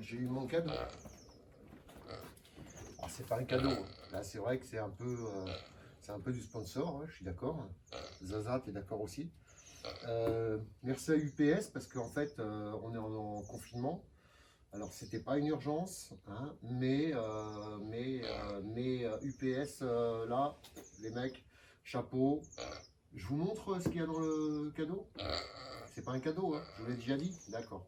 j'ai eu mon cadeau. Alors c'est pas un cadeau, là c'est vrai que c'est un peu du sponsor, hein, je suis d'accord. Zaza, tu es d'accord aussi. Merci à UPS parce qu'en fait on est en confinement. Alors c'était pas une urgence, hein, mais UPS là, les mecs, chapeau. Je vous montre ce qu'il y a dans le cadeau. C'est pas un cadeau, hein, je vous l'ai déjà dit, d'accord.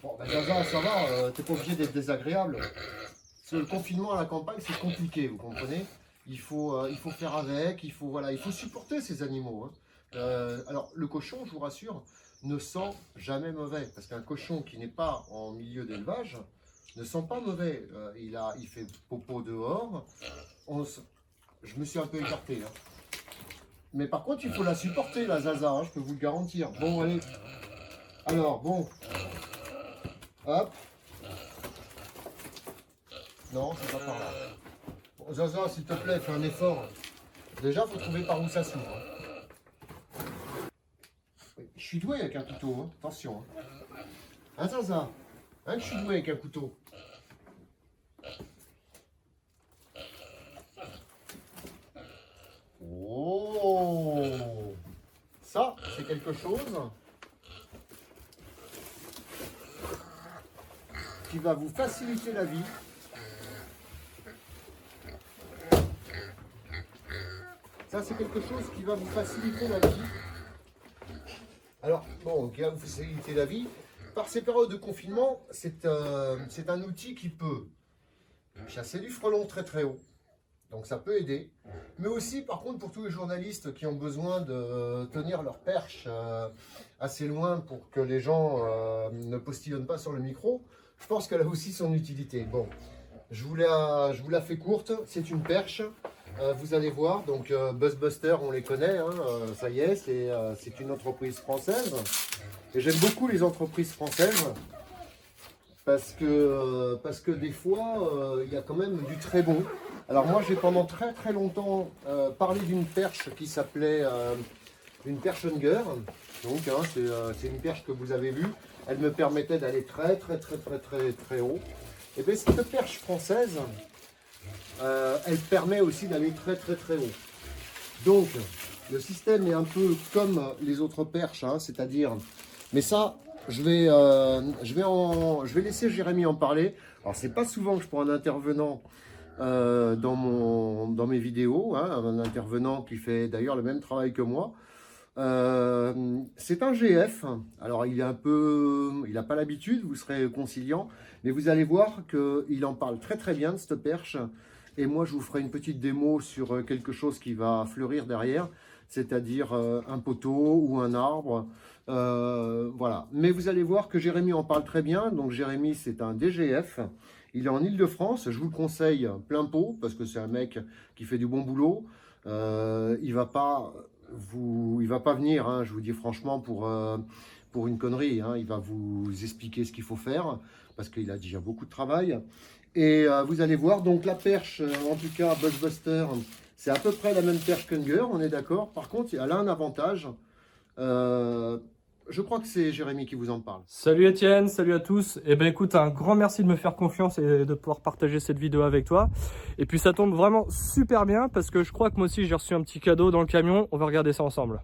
Bon, ben Zaza, ça va, t'es pas obligé d'être désagréable. Parce que le confinement à la campagne, c'est compliqué, vous comprenez? Il faut faire avec, voilà, il faut supporter ces animaux. Hein. Alors, le cochon, je vous rassure, ne sent jamais mauvais. Parce qu'un cochon qui n'est pas en milieu d'élevage ne sent pas mauvais. Il fait popo dehors. Je me suis un peu écarté. Hein. Mais par contre, il faut la supporter, la Zaza, hein, je peux vous le garantir. Bon, allez. Alors, bon. Hop. Non, c'est pas par là. Bon, Zaza, s'il te plaît, fais un effort. Déjà, il faut trouver par où ça s'ouvre. Hein. Je suis doué avec un couteau, hein. Attention. Hein, Zaza, hein, je suis doué avec un couteau. Oh, ça, c'est quelque chose qui va vous faciliter la vie. Ça, c'est quelque chose qui va vous faciliter la vie. Alors, bon, qui va vous faciliter la vie. Par ces périodes de confinement, c'est un outil qui peut chasser du frelon très très haut. Donc ça peut aider. Mais aussi, par contre, pour tous les journalistes qui ont besoin de tenir leur perche assez loin pour que les gens ne postillonnent pas sur le micro, je pense qu'elle a aussi son utilité. Bon, je vous la fais courte. C'est une perche. Vous allez voir, donc Buzzbuster, on les connaît, hein, ça y est, c'est une entreprise française. Et j'aime beaucoup les entreprises françaises parce que des fois, il y a quand même du très bon. Alors moi, j'ai pendant très très longtemps parlé d'une perche qui s'appelait une perche Hunger. Donc, hein, c'est une perche que vous avez vue. Elle me permettait d'aller très très très très très très haut. Et bien cette perche française, elle permet aussi d'aller très très très haut. Donc le système est un peu comme les autres perches, hein, c'est-à-dire, mais ça je vais laisser Jérémy en parler. Alors c'est pas souvent que je prends un intervenant dans mes vidéos, hein, un intervenant qui fait d'ailleurs le même travail que moi. C'est un GF. Alors il n'a pas l'habitude, vous serez conciliant, mais vous allez voir qu'il en parle très très bien de cette perche. Et moi je vous ferai une petite démo sur quelque chose qui va fleurir derrière, c'est-à-dire un poteau ou un arbre. Voilà. Mais vous allez voir que Jérémy en parle très bien. Donc Jérémy, c'est un DGF. Il est en Île-de-France. Je vous le conseille plein pot parce que c'est un mec qui fait du bon boulot. Il va pas venir, hein, je vous dis franchement, pour une connerie. Hein. Il va vous expliquer ce qu'il faut faire parce qu'il a déjà beaucoup de travail. Et vous allez voir, donc la perche, en tout cas Buzzbuster, c'est à peu près la même perche qu'Hunger, on est d'accord. Par contre, elle a un avantage. Je crois que c'est Jérémy qui vous en parle. Salut Étienne, salut à tous. Eh ben écoute, un grand merci de me faire confiance et de pouvoir partager cette vidéo avec toi. Et puis ça tombe vraiment super bien parce que je crois que moi aussi j'ai reçu un petit cadeau dans le camion. On va regarder ça ensemble.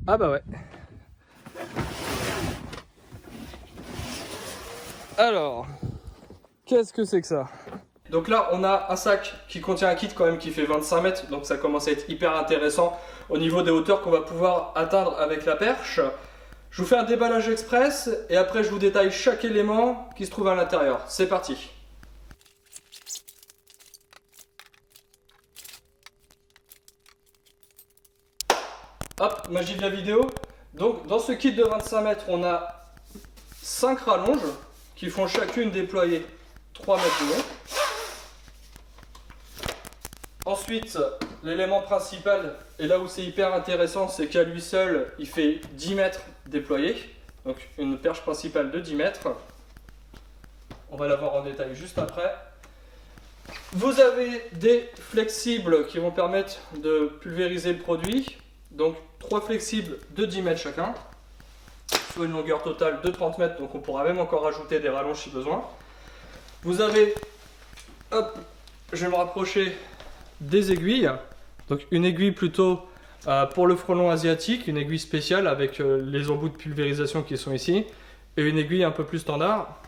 Ah bah ouais. Alors, qu'est-ce que c'est que ça? Donc là, on a un sac qui contient un kit quand même qui fait 25 mètres. Donc ça commence à être hyper intéressant au niveau des hauteurs qu'on va pouvoir atteindre avec la perche. Je vous fais un déballage express et après je vous détaille chaque élément qui se trouve à l'intérieur. C'est parti. Hop, magie de la vidéo. Donc dans ce kit de 25 mètres, on a 5 rallonges qui font chacune déployer 3 mètres de long. Ensuite, l'élément principal, et là où c'est hyper intéressant, c'est qu'à lui seul, il fait 10 mètres déployés. Donc une perche principale de 10 mètres. On va la voir en détail juste après. Vous avez des flexibles qui vont permettre de pulvériser le produit. Donc 3 flexibles de 10 mètres chacun. soit une longueur totale de 30 mètres, donc on pourra même encore rajouter des rallonges si besoin. Vous avez, hop, je vais me rapprocher des aiguilles, donc une aiguille plutôt pour le frelon asiatique, une aiguille spéciale avec les embouts de pulvérisation qui sont ici, et une aiguille un peu plus standard.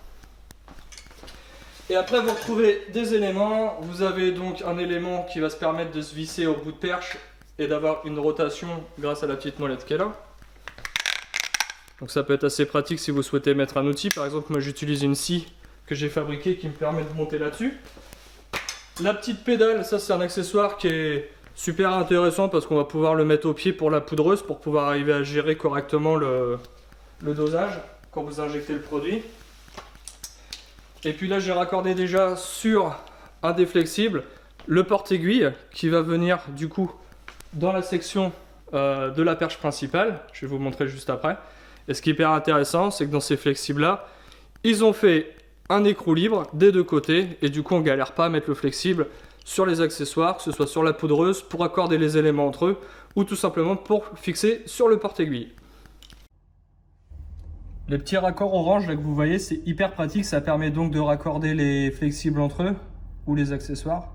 Et après vous retrouvez des éléments, vous avez donc un élément qui va se permettre de se visser au bout de perche et d'avoir une rotation grâce à la petite molette qu'elle a. Donc ça peut être assez pratique si vous souhaitez mettre un outil. Par exemple, moi j'utilise une scie que j'ai fabriquée qui me permet de monter là-dessus. La petite pédale, ça c'est un accessoire qui est super intéressant parce qu'on va pouvoir le mettre au pied pour la poudreuse pour pouvoir arriver à gérer correctement le dosage quand vous injectez le produit. Et puis là j'ai raccordé déjà sur un des flexibles le porte-aiguille qui va venir du coup dans la section de la perche principale. Je vais vous montrer juste après. Et ce qui est hyper intéressant, c'est que dans ces flexibles là, ils ont fait un écrou libre des deux côtés et du coup on ne galère pas à mettre le flexible sur les accessoires, que ce soit sur la poudreuse pour accorder les éléments entre eux ou tout simplement pour fixer sur le porte-aiguille. Les petits raccords orange là que vous voyez, c'est hyper pratique, ça permet donc de raccorder les flexibles entre eux ou les accessoires.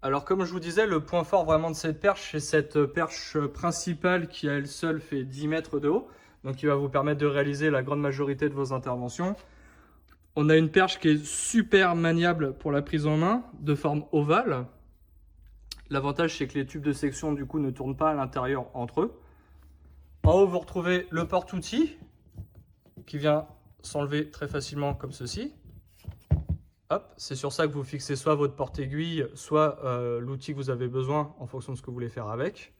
Alors comme je vous disais, le point fort vraiment de cette perche, c'est cette perche principale qui à elle seule fait 10 mètres de haut, donc qui va vous permettre de réaliser la grande majorité de vos interventions. On a une perche qui est super maniable pour la prise en main, de forme ovale. L'avantage c'est que les tubes de section du coup ne tournent pas à l'intérieur entre eux. En haut vous retrouvez le porte-outil qui vient s'enlever très facilement comme ceci. Hop, c'est sur ça que vous fixez soit votre porte-aiguille, soit l'outil que vous avez besoin en fonction de ce que vous voulez faire avec.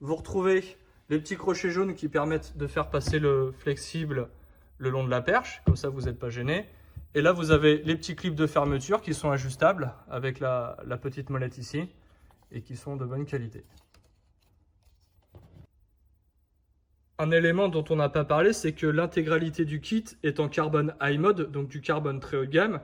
Vous retrouvez les petits crochets jaunes qui permettent de faire passer le flexible le long de la perche, comme ça vous n'êtes pas gêné. Et là vous avez les petits clips de fermeture qui sont ajustables avec la petite molette ici et qui sont de bonne qualité. Un élément dont on n'a pas parlé, c'est que l'intégralité du kit est en carbone high mode, donc du carbone très haut de gamme.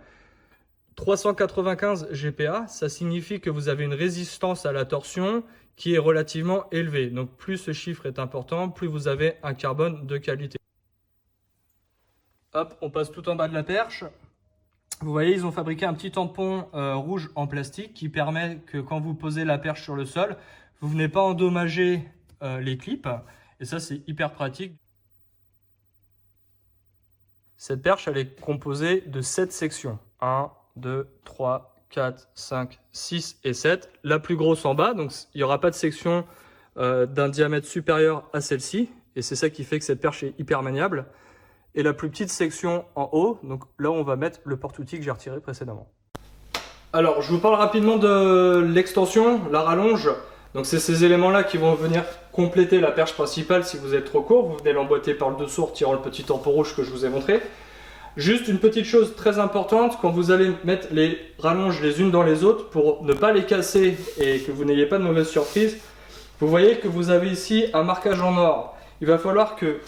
395 GPa, ça signifie que vous avez une résistance à la torsion qui est relativement élevée. Donc plus ce chiffre est important, plus vous avez un carbone de qualité. Hop, on passe tout en bas de la perche. Vous voyez, ils ont fabriqué un petit tampon rouge en plastique qui permet que quand vous posez la perche sur le sol, vous ne venez pas endommager les clips. Et ça, c'est hyper pratique. Cette perche, elle est composée de 7 sections. 1, 2, 3, 4, 5, 6 et 7. La plus grosse en bas, donc il n'y aura pas de section d'un diamètre supérieur à celle-ci. Et c'est ça qui fait que cette perche est hyper maniable. Et la plus petite section en haut, donc là on va mettre le porte-outil que j'ai retiré précédemment. Alors je vous parle rapidement de l'extension, la rallonge. Donc c'est ces éléments-là qui vont venir compléter la perche principale si vous êtes trop court. Vous venez l'emboîter par le dessous en retirant le petit tampon rouge que je vous ai montré. Juste une petite chose très importante, quand vous allez mettre les rallonges les unes dans les autres, pour ne pas les casser et que vous n'ayez pas de mauvaise surprise, vous voyez que vous avez ici un marquage en or. Il va falloir que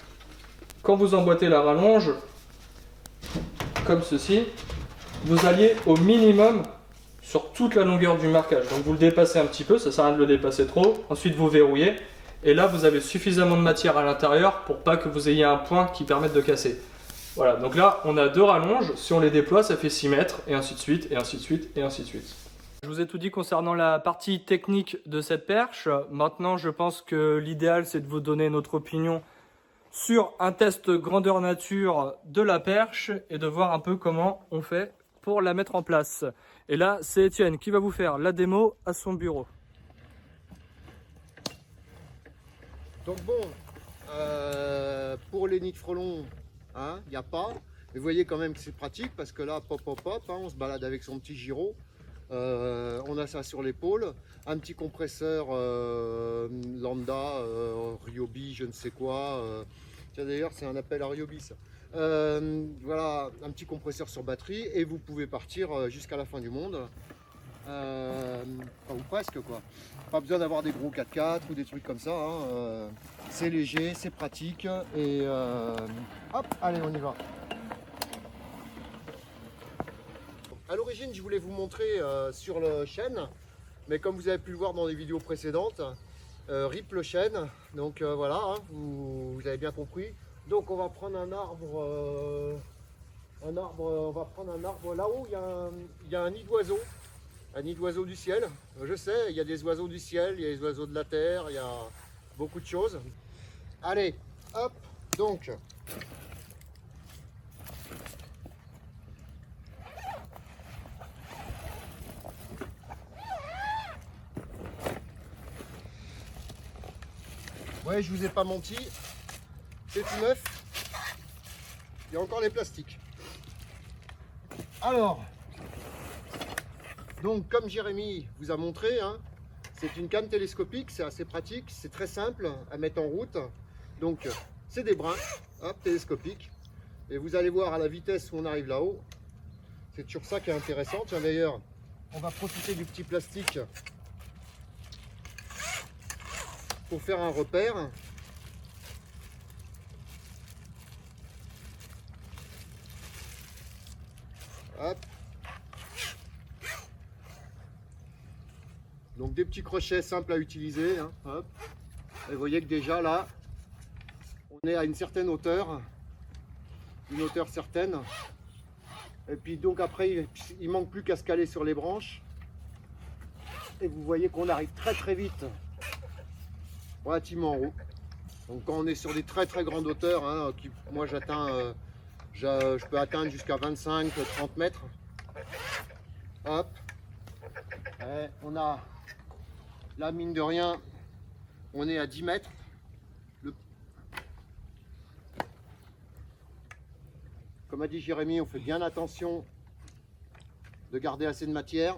quand vous emboîtez la rallonge, comme ceci, vous alliez au minimum sur toute la longueur du marquage. Donc vous le dépassez un petit peu, ça sert à rien de le dépasser trop. Ensuite vous verrouillez. Et là vous avez suffisamment de matière à l'intérieur pour pas que vous ayez un point qui permette de casser. Voilà, donc là on a 2 rallonges. Si on les déploie, ça fait 6 mètres, et ainsi de suite, et ainsi de suite, et ainsi de suite. Je vous ai tout dit concernant la partie technique de cette perche. Maintenant, je pense que l'idéal, c'est de vous donner notre opinion sur un test grandeur nature de la perche et de voir un peu comment on fait pour la mettre en place. Et là, c'est Étienne qui va vous faire la démo à son bureau. Donc bon, pour les nids de frelons, il n'y a pas. Mais vous voyez quand même que c'est pratique parce que là, pop, pop, pop, on se balade avec son petit gyro. On a ça sur l'épaule, un petit compresseur lambda, Ryobi, je ne sais quoi. Tiens, d'ailleurs, c'est un appel à Ryobi ça. Voilà, un petit compresseur sur batterie et vous pouvez partir jusqu'à la fin du monde. Enfin, ou presque quoi. Pas besoin d'avoir des gros 4x4 ou des trucs comme ça. C'est léger, c'est pratique et hop, allez, on y va. À l'origine, je voulais vous montrer sur le chêne, mais comme vous avez pu le voir dans les vidéos précédentes, RIP le chêne. Donc voilà, vous avez bien compris. Donc on va prendre un arbre, on va prendre un arbre là-haut, il y a un nid d'oiseau. Un nid d'oiseaux du ciel. Je sais, il y a des oiseaux du ciel, il y a des oiseaux de la terre, il y a beaucoup de choses. Allez, hop, donc. Ouais, je vous ai pas menti, c'est tout neuf. Il y a encore les plastiques. Alors, donc comme Jérémy vous a montré, hein, c'est une canne télescopique, c'est assez pratique, c'est très simple à mettre en route. Donc c'est des brins, hop, télescopiques. Et vous allez voir à la vitesse où on arrive là-haut, c'est toujours ça qui est intéressant. Tiens d'ailleurs, on va profiter du petit plastique pour faire un repère. Hop. Donc des petits crochets simples à utiliser. Hein, hop. Et vous voyez que déjà là, on est à une certaine hauteur, une hauteur certaine. Et puis donc après, il manque plus qu'à se caler sur les branches. Et vous voyez qu'on arrive très très vite, relativement en haut. Donc quand on est sur des très très grandes hauteurs, hein, moi j'atteins, je peux atteindre jusqu'à 25-30 mètres. Hop. Et on a, là mine de rien, on est à 10 mètres. Comme a dit Jérémy, on fait bien attention de garder assez de matière.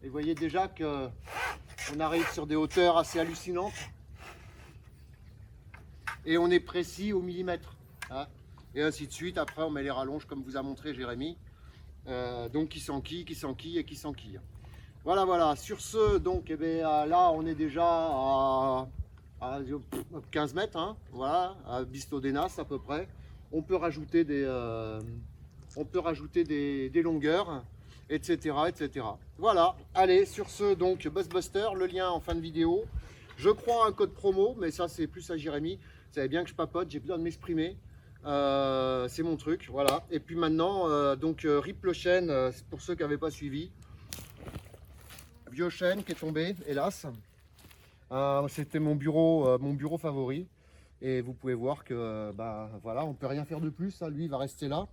Et vous voyez déjà que on arrive sur des hauteurs assez hallucinantes. Et on est précis au millimètre. Hein, et ainsi de suite. Après, on met les rallonges comme vous a montré Jérémy. Donc qui s'enquille, qui s'enquille et qui s'enquille. Voilà, voilà. Sur ce, donc, eh bien, là, on est déjà à 15 mètres. Hein, voilà, à Bistodénas à peu près. On peut rajouter des longueurs, etc., etc. Voilà. Allez, sur ce, donc, BuzzBuster, le lien en fin de vidéo. Je crois un code promo, mais ça, c'est plus à Jérémy. Vous savez bien que je papote, j'ai besoin de m'exprimer. C'est mon truc, voilà. Et puis maintenant, donc rip le chêne, pour ceux qui n'avaient pas suivi. Vieux chêne qui est tombé, hélas. C'était mon bureau favori. Et vous pouvez voir que, bah voilà, on peut rien faire de plus. Hein. Lui, il va rester là.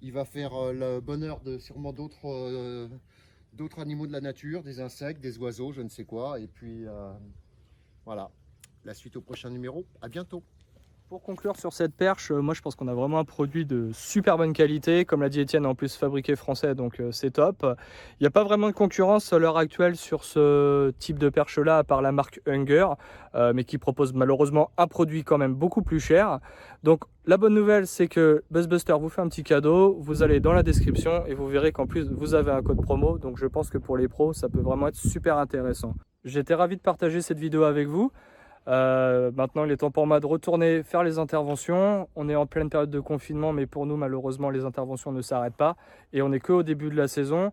Il va faire le bonheur de sûrement d'autres animaux de la nature, des insectes, des oiseaux, je ne sais quoi. Et puis voilà. La suite au prochain numéro. À bientôt. Pour conclure sur cette perche, moi je pense qu'on a vraiment un produit de super bonne qualité. Comme l'a dit Étienne, en plus fabriqué français, donc c'est top. Il n'y a pas vraiment de concurrence à l'heure actuelle sur ce type de perche-là, à part la marque Hunger, mais qui propose malheureusement un produit quand même beaucoup plus cher. Donc la bonne nouvelle, c'est que BuzzBuster vous fait un petit cadeau. Vous allez dans la description et vous verrez qu'en plus vous avez un code promo. Donc je pense que pour les pros, ça peut vraiment être super intéressant. J'étais ravi de partager cette vidéo avec vous. Maintenant il est temps pour moi de retourner faire les interventions. On est en pleine période de confinement, mais pour nous malheureusement les interventions ne s'arrêtent pas et on n'est qu'au début de la saison.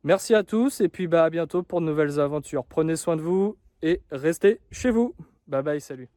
Merci à tous et puis à bientôt pour de nouvelles aventures. Prenez soin de vous et restez chez vous. Bye bye, salut.